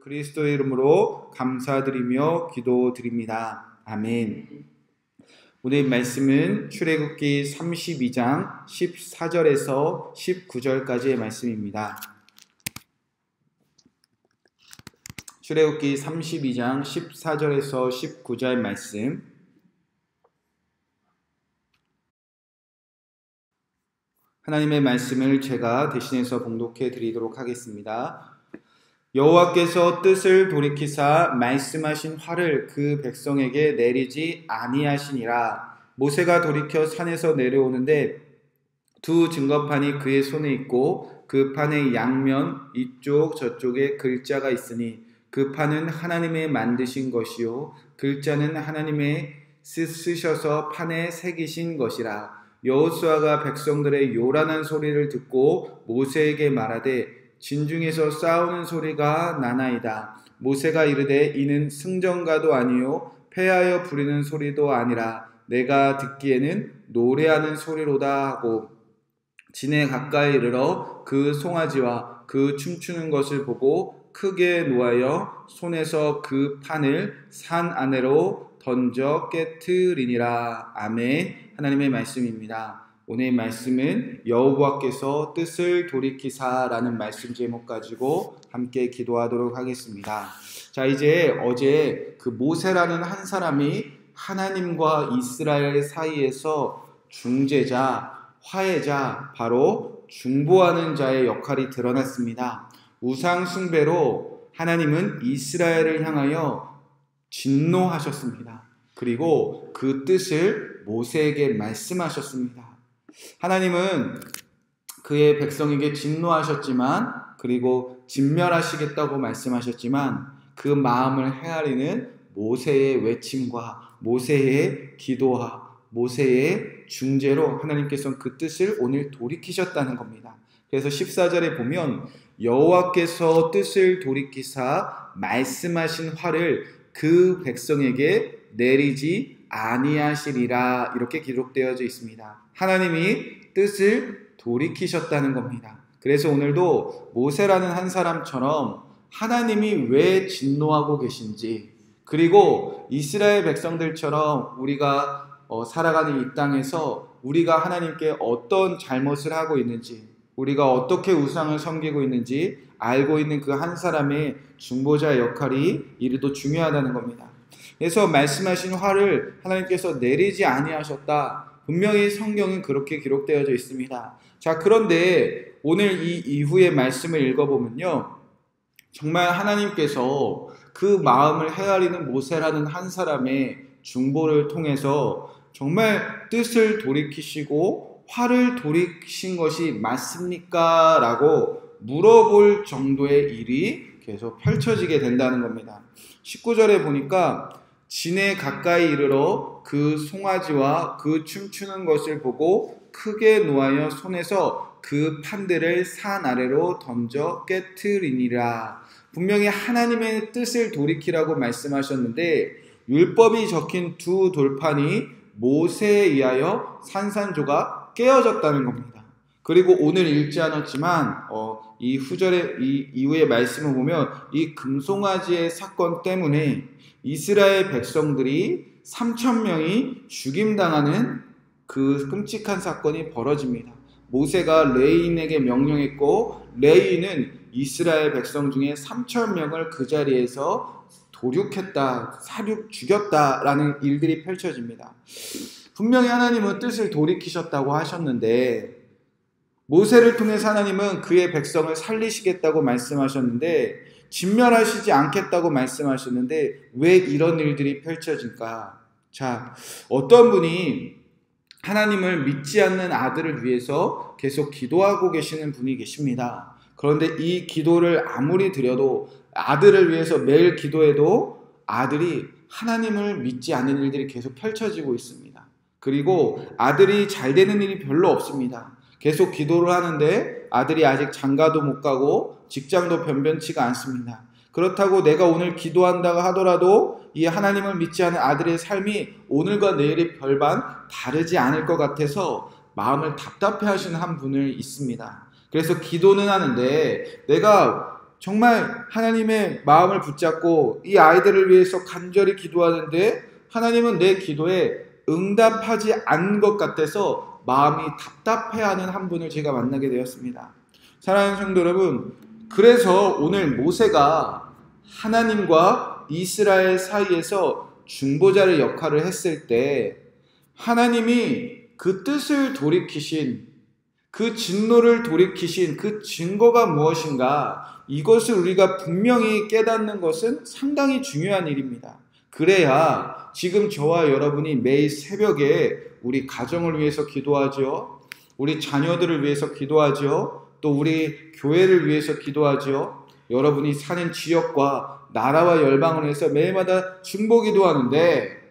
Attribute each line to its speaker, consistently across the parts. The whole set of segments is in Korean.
Speaker 1: 그리스도의 이름으로 감사드리며 기도드립니다. 아멘. 오늘 말씀은 출애굽기 32장 14절에서 19절까지의 말씀입니다. 출애굽기 32장 14절에서 19절 말씀. 하나님의 말씀을 제가 대신해서 봉독해 드리도록 하겠습니다. 여호와께서 뜻을 돌이키사 말씀하신 화를 그 백성에게 내리지 아니하시니라. 모세가 돌이켜 산에서 내려오는데 두 증거판이 그의 손에 있고 그 판의 양면 이쪽 저쪽에 글자가 있으니 그 판은 하나님의 만드신 것이요 글자는 하나님의 쓰셔서 판에 새기신 것이라. 여호수아가 백성들의 요란한 소리를 듣고 모세에게 말하되 진중에서 싸우는 소리가 나나이다. 모세가 이르되 이는 승전가도 아니요 패하여 부리는 소리도 아니라 내가 듣기에는 노래하는 소리로다 하고 진에 가까이 이르러 그 송아지와 그 춤추는 것을 보고 크게 노하여 손에서 그 판을 산 아래로 던져 깨트리니라. 아멘. 하나님의 말씀입니다. 오늘 말씀은 여호와께서 뜻을 돌이키사라는 말씀 제목 가지고 함께 기도하도록 하겠습니다. 자, 이제 어제 그 모세라는 한 사람이 하나님과 이스라엘 사이에서 중재자, 화해자, 바로 중보하는 자의 역할이 드러났습니다. 우상 숭배로 하나님은 이스라엘을 향하여 진노하셨습니다. 그리고 그 뜻을 모세에게 말씀하셨습니다. 하나님은 그의 백성에게 진노하셨지만 그리고 진멸하시겠다고 말씀하셨지만 그 마음을 헤아리는 모세의 외침과 모세의 기도와 모세의 중재로 하나님께서는 그 뜻을 오늘 돌이키셨다는 겁니다. 그래서 14절에 보면 여호와께서 뜻을 돌이키사 말씀하신 화를 그 백성에게 내리지 아니하시리라 이렇게 기록되어져 있습니다. 하나님이 뜻을 돌이키셨다는 겁니다. 그래서 오늘도 모세라는 한 사람처럼 하나님이 왜 진노하고 계신지 그리고 이스라엘 백성들처럼 우리가 살아가는 이 땅에서 우리가 하나님께 어떤 잘못을 하고 있는지 우리가 어떻게 우상을 섬기고 있는지 알고 있는 그 한 사람의 중보자의 역할이 이르도 중요하다는 겁니다. 그래서 말씀하신 화를 하나님께서 내리지 아니하셨다. 분명히 성경은 그렇게 기록되어져 있습니다. 자, 그런데 오늘 이 이후의 말씀을 읽어보면요. 정말 하나님께서 그 마음을 헤아리는 모세라는 한 사람의 중보를 통해서 정말 뜻을 돌이키시고 화를 돌이키신 것이 맞습니까? 라고 물어볼 정도의 일이 계속 펼쳐지게 된다는 겁니다. 19절에 보니까 진에 가까이 이르러 그 송아지와 그 춤추는 것을 보고 크게 노하여 손에서 그 판들을 산 아래로 던져 깨트리니라. 분명히 하나님의 뜻을 돌이키라고 말씀하셨는데 율법이 적힌 두 돌판이 모세에 의하여 산산조각 깨어졌다는 겁니다. 그리고 오늘 읽지 않았지만 이 후절의 이 이후의 말씀을 보면 이 금송아지의 사건 때문에 이스라엘 백성들이 3,000명이 죽임당하는 그 끔찍한 사건이 벌어집니다. 모세가 레인에게 명령했고 레인은 이스라엘 백성 중에 3,000명을 그 자리에서 도륙했다, 죽였다라는 일들이 펼쳐집니다. 분명히 하나님은 뜻을 돌이키셨다고 하셨는데 모세를 통해서 하나님은 그의 백성을 살리시겠다고 말씀하셨는데 진멸하시지 않겠다고 말씀하셨는데 왜 이런 일들이 펼쳐질까? 자, 어떤 분이 하나님을 믿지 않는 아들을 위해서 계속 기도하고 계시는 분이 계십니다. 그런데 이 기도를 아무리 드려도 아들을 위해서 매일 기도해도 아들이 하나님을 믿지 않는 일들이 계속 펼쳐지고 있습니다. 그리고 아들이 잘 되는 일이 별로 없습니다. 계속 기도를 하는데 아들이 아직 장가도 못 가고 직장도 변변치가 않습니다. 그렇다고 내가 오늘 기도한다고 하더라도 이 하나님을 믿지 않은 아들의 삶이 오늘과 내일의 별반 다르지 않을 것 같아서 마음을 답답해 하시는 한 분을 있습니다. 그래서 기도는 하는데 내가 정말 하나님의 마음을 붙잡고 이 아이들을 위해서 간절히 기도하는데 하나님은 내 기도에 응답하지 않은 것 같아서 마음이 답답해하는 한 분을 제가 만나게 되었습니다. 사랑하는 성도 여러분, 그래서 오늘 모세가 하나님과 이스라엘 사이에서 중보자의 역할을 했을 때 하나님이 그 뜻을 돌이키신, 그 진노를 돌이키신 그 증거가 무엇인가, 이것을 우리가 분명히 깨닫는 것은 상당히 중요한 일입니다. 그래야 지금 저와 여러분이 매일 새벽에 우리 가정을 위해서 기도하죠. 우리 자녀들을 위해서 기도하죠. 또 우리 교회를 위해서 기도하죠. 여러분이 사는 지역과 나라와 열방을 위해서 매일마다 중보 기도하는데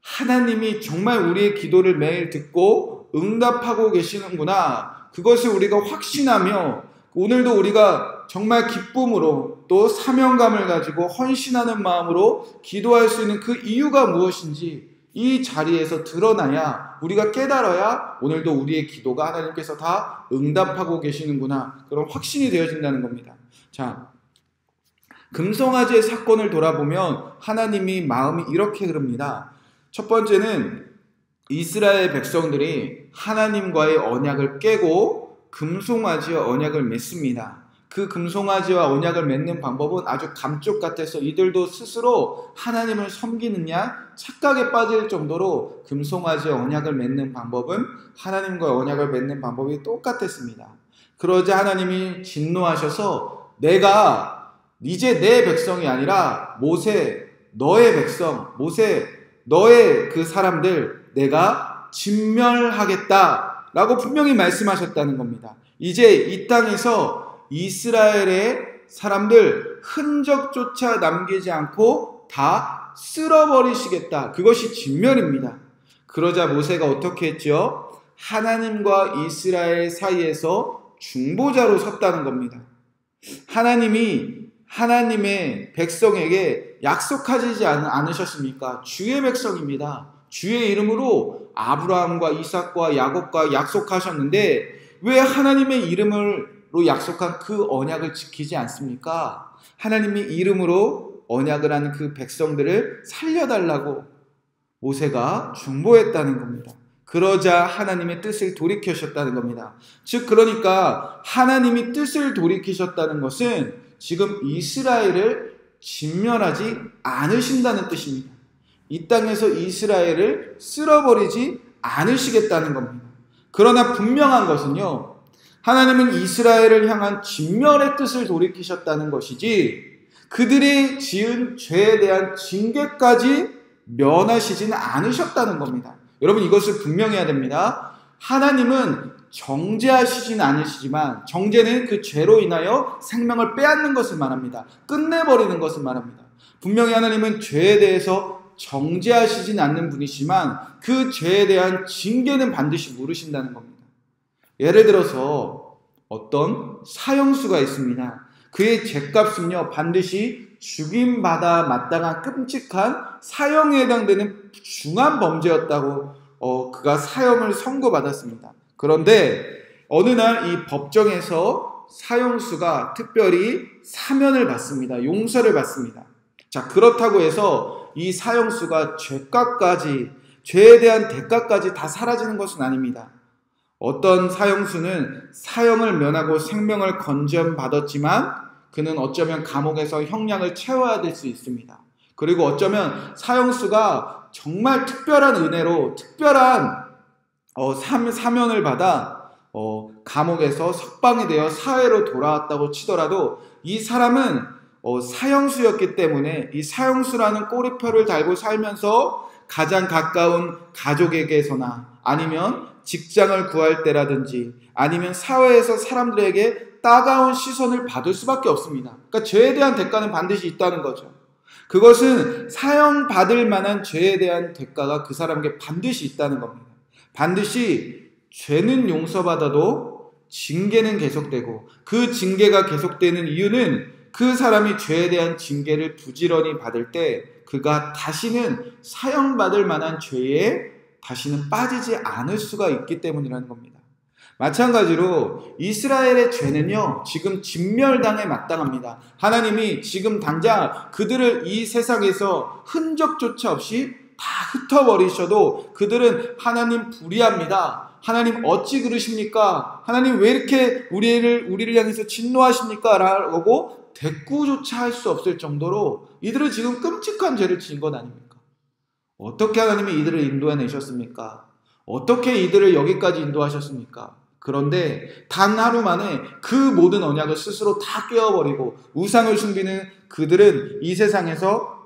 Speaker 1: 하나님이 정말 우리의 기도를 매일 듣고 응답하고 계시는구나, 그것을 우리가 확신하며 오늘도 우리가 정말 기쁨으로 또 사명감을 가지고 헌신하는 마음으로 기도할 수 있는 그 이유가 무엇인지 이 자리에서 드러나야, 우리가 깨달아야 오늘도 우리의 기도가 하나님께서 다 응답하고 계시는구나, 그런 확신이 되어진다는 겁니다. 자, 금송아지의 사건을 돌아보면 하나님이 마음이 이렇게 흐릅니다. 첫 번째는 이스라엘 백성들이 하나님과의 언약을 깨고 금송아지와 언약을 맺습니다. 그 금송아지와 언약을 맺는 방법은 아주 감쪽 같아서 이들도 스스로 하나님을 섬기느냐 착각에 빠질 정도로 금송아지와 언약을 맺는 방법은 하나님과 언약을 맺는 방법이 똑같았습니다. 그러자 하나님이 진노하셔서 내가 이제 내 백성이 아니라 모세 너의 백성, 모세 너의 그 사람들 내가 진멸하겠다 라고 분명히 말씀하셨다는 겁니다. 이제 이 땅에서 이스라엘의 사람들 흔적조차 남기지 않고 다 쓸어버리시겠다. 그것이 진멸입니다. 그러자 모세가 어떻게 했죠? 하나님과 이스라엘 사이에서 중보자로 섰다는 겁니다. 하나님이 하나님의 백성에게 약속하지 않으셨습니까? 주의 백성입니다. 주의 이름으로 아브라함과 이삭과 야곱과 약속하셨는데 왜 하나님의 이름으로 약속한 그 언약을 지키지 않습니까? 하나님이 이름으로 언약을 한 그 백성들을 살려달라고 모세가 중보했다는 겁니다. 그러자 하나님의 뜻을 돌이키셨다는 겁니다. 즉 그러니까 하나님이 뜻을 돌이키셨다는 것은 지금 이스라엘을 진멸하지 않으신다는 뜻입니다. 이 땅에서 이스라엘을 쓸어버리지 않으시겠다는 겁니다. 그러나 분명한 것은요, 하나님은 이스라엘을 향한 진멸의 뜻을 돌이키셨다는 것이지 그들이 지은 죄에 대한 징계까지 면하시지는 않으셨다는 겁니다. 여러분 이것을 분명해야 됩니다. 하나님은 정죄하시진 않으시지만, 정죄는 그 죄로 인하여 생명을 빼앗는 것을 말합니다. 끝내버리는 것을 말합니다. 분명히 하나님은 죄에 대해서 정죄하시진 않는 분이시지만 그 죄에 대한 징계는 반드시 물으신다는 겁니다. 예를 들어서 어떤 사형수가 있습니다. 그의 죄값은요 반드시 죽임받아 마땅한 끔찍한 사형에 해당되는 중한 범죄였다고 그가 사형을 선고받았습니다. 그런데 어느 날 이 법정에서 사형수가 특별히 사면을 받습니다. 용서를 받습니다. 자, 그렇다고 해서 이 사형수가 죄값까지, 죄에 대한 대가까지 다 사라지는 것은 아닙니다. 어떤 사형수는 사형을 면하고 생명을 건전받았지만 그는 어쩌면 감옥에서 형량을 채워야 될 수 있습니다. 그리고 어쩌면 사형수가 정말 특별한 은혜로 특별한 사면을 받아 감옥에서 석방이 되어 사회로 돌아왔다고 치더라도 이 사람은 사형수였기 때문에 이 사형수라는 꼬리표를 달고 살면서 가장 가까운 가족에게서나 아니면 직장을 구할 때라든지 아니면 사회에서 사람들에게 따가운 시선을 받을 수밖에 없습니다. 그러니까 죄에 대한 대가는 반드시 있다는 거죠. 그것은 사형받을 만한 죄에 대한 대가가 그 사람에게 반드시 있다는 겁니다. 반드시 죄는 용서받아도 징계는 계속되고 그 징계가 계속되는 이유는 그 사람이 죄에 대한 징계를 부지런히 받을 때 그가 다시는 사형받을 만한 죄에 다시는 빠지지 않을 수가 있기 때문이라는 겁니다. 마찬가지로 이스라엘의 죄는요, 지금 진멸당에 마땅합니다. 하나님이 지금 당장 그들을 이 세상에서 흔적조차 없이 다 흩어버리셔도 그들은 하나님 불의합니다. 하나님 어찌 그러십니까? 하나님 왜 이렇게 우리를 향해서 진노하십니까? 라고 대꾸조차 할 수 없을 정도로 이들은 지금 끔찍한 죄를 지은 것 아닙니까? 어떻게 하나님이 이들을 인도해내셨습니까? 어떻게 이들을 여기까지 인도하셨습니까? 그런데 단 하루 만에 그 모든 언약을 스스로 다 깨어버리고 우상을 숨기는 그들은 이 세상에서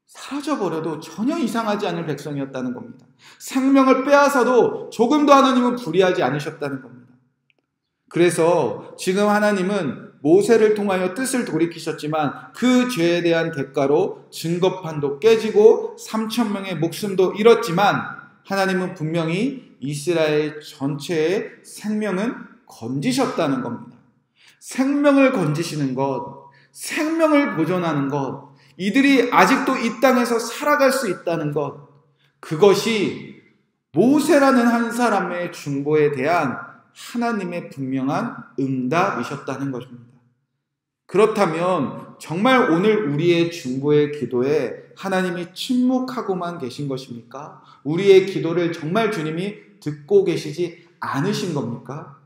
Speaker 1: 사라져버려도 전혀 이상하지 않을 백성이었다는 겁니다. 생명을 빼앗아도 조금도 하나님은 불의하지 않으셨다는 겁니다. 그래서 지금 하나님은 모세를 통하여 뜻을 돌이키셨지만 그 죄에 대한 대가로 증거판도 깨지고 3,000명의 목숨도 잃었지만 하나님은 분명히 이스라엘 전체의 생명은 건지셨다는 겁니다. 생명을 건지시는 것, 생명을 보존하는 것, 이들이 아직도 이 땅에서 살아갈 수 있다는 것, 그것이 모세라는 한 사람의 중보에 대한 하나님의 분명한 응답이셨다는 것입니다. 그렇다면 정말 오늘 우리의 중보의 기도에 하나님이 침묵하고만 계신 것입니까? 우리의 기도를 정말 주님이 듣고 계시지 않으신 겁니까?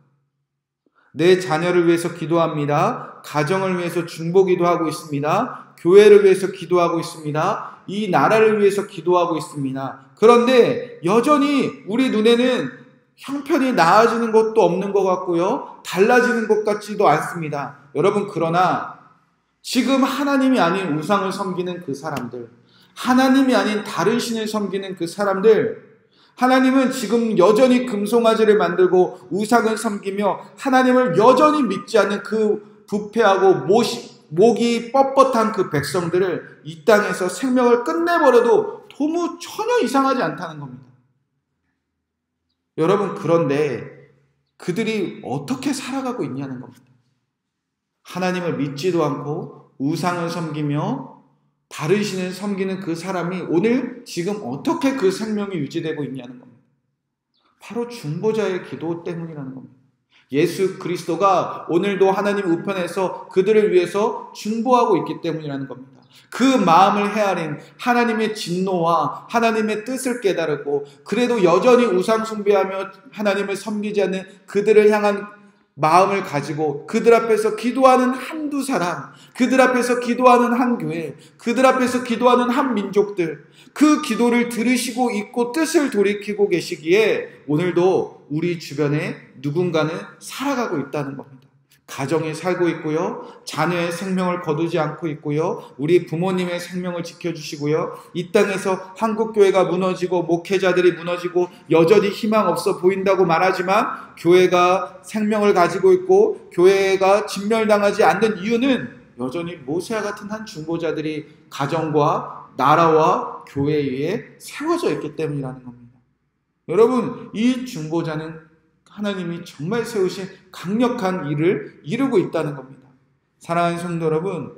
Speaker 1: 내 자녀를 위해서 기도합니다. 가정을 위해서 중보 기도하고 있습니다. 교회를 위해서 기도하고 있습니다. 이 나라를 위해서 기도하고 있습니다. 그런데 여전히 우리 눈에는 형편이 나아지는 것도 없는 것 같고요. 달라지는 것 같지도 않습니다. 여러분, 그러나 지금 하나님이 아닌 우상을 섬기는 그 사람들, 하나님이 아닌 다른 신을 섬기는 그 사람들, 하나님은 지금 여전히 금송아지를 만들고 우상을 섬기며 하나님을 여전히 믿지 않는 그 부패하고 목이 뻣뻣한 그 백성들을 이 땅에서 생명을 끝내버려도 전혀 이상하지 않다는 겁니다. 여러분, 그런데 그들이 어떻게 살아가고 있냐는 겁니다. 하나님을 믿지도 않고 우상을 섬기며 다른 신을 섬기는 그 사람이 오늘 지금 어떻게 그 생명이 유지되고 있냐는 겁니다. 바로 중보자의 기도 때문이라는 겁니다. 예수 그리스도가 오늘도 하나님 우편에서 그들을 위해서 중보하고 있기 때문이라는 겁니다. 그 마음을 헤아린 하나님의 진노와 하나님의 뜻을 깨달았고 그래도 여전히 우상 숭배하며 하나님을 섬기지 않는 그들을 향한 마음을 가지고 그들 앞에서 기도하는 한두 사람, 그들 앞에서 기도하는 한 교회, 그들 앞에서 기도하는 한 민족들, 그 기도를 들으시고 있고 뜻을 돌이키고 계시기에 오늘도 우리 주변에 누군가는 살아가고 있다는 겁니다. 가정에 살고 있고요. 자녀의 생명을 거두지 않고 있고요. 우리 부모님의 생명을 지켜주시고요. 이 땅에서 한국교회가 무너지고 목회자들이 무너지고 여전히 희망 없어 보인다고 말하지만 교회가 생명을 가지고 있고 교회가 진멸당하지 않는 이유는 여전히 모세와 같은 한 중보자들이 가정과 나라와 교회에 의해 세워져 있기 때문이라는 겁니다. 여러분, 이 중보자는 하나님이 정말 세우신 강력한 일을 이루고 있다는 겁니다. 사랑하는 성도 여러분,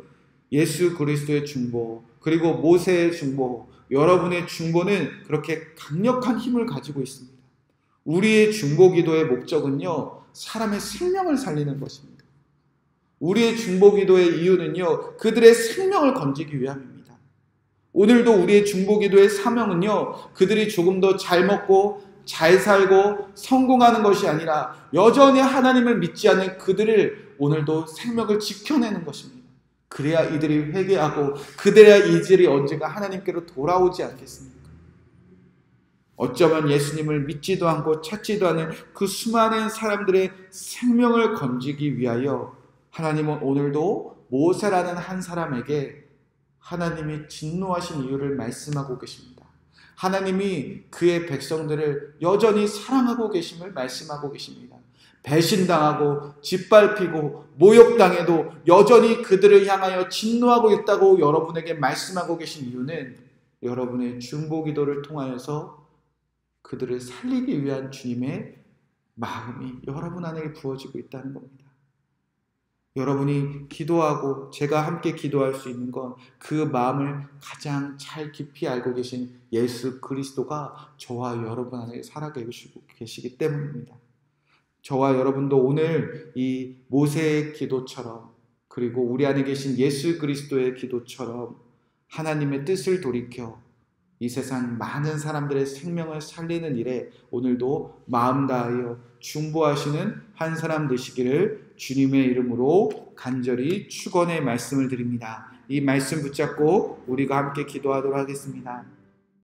Speaker 1: 예수 그리스도의 중보, 그리고 모세의 중보, 여러분의 중보는 그렇게 강력한 힘을 가지고 있습니다. 우리의 중보 기도의 목적은요, 사람의 생명을 살리는 것입니다. 우리의 중보 기도의 이유는요, 그들의 생명을 건지기 위함입니다. 오늘도 우리의 중보 기도의 사명은요, 그들이 조금 더 잘 먹고 잘 살고 성공하는 것이 아니라 여전히 하나님을 믿지 않는 그들을 오늘도 생명을 지켜내는 것입니다. 그래야 이들이 회개하고 그래야 이들이 언젠가 하나님께로 돌아오지 않겠습니까? 어쩌면 예수님을 믿지도 않고 찾지도 않은 그 수많은 사람들의 생명을 건지기 위하여 하나님은 오늘도 모세라는 한 사람에게 하나님이 진노하신 이유를 말씀하고 계십니다. 하나님이 그의 백성들을 여전히 사랑하고 계심을 말씀하고 계십니다. 배신당하고 짓밟히고 모욕당해도 여전히 그들을 향하여 진노하고 있다고 여러분에게 말씀하고 계신 이유는 여러분의 중보 기도를 통하여서 그들을 살리기 위한 주님의 마음이 여러분 안에 부어지고 있다는 겁니다. 여러분이 기도하고 제가 함께 기도할 수 있는 건 그 마음을 가장 잘 깊이 알고 계신 예수 그리스도가 저와 여러분 안에 살아계시고 계시기 때문입니다. 저와 여러분도 오늘 이 모세의 기도처럼, 그리고 우리 안에 계신 예수 그리스도의 기도처럼 하나님의 뜻을 돌이켜 이 세상 많은 사람들의 생명을 살리는 일에 오늘도 마음 다하여 중보하시는 한 사람 되시기를 주님의 이름으로 간절히 축원의 말씀을 드립니다. 이 말씀 붙잡고 우리가 함께 기도하도록 하겠습니다.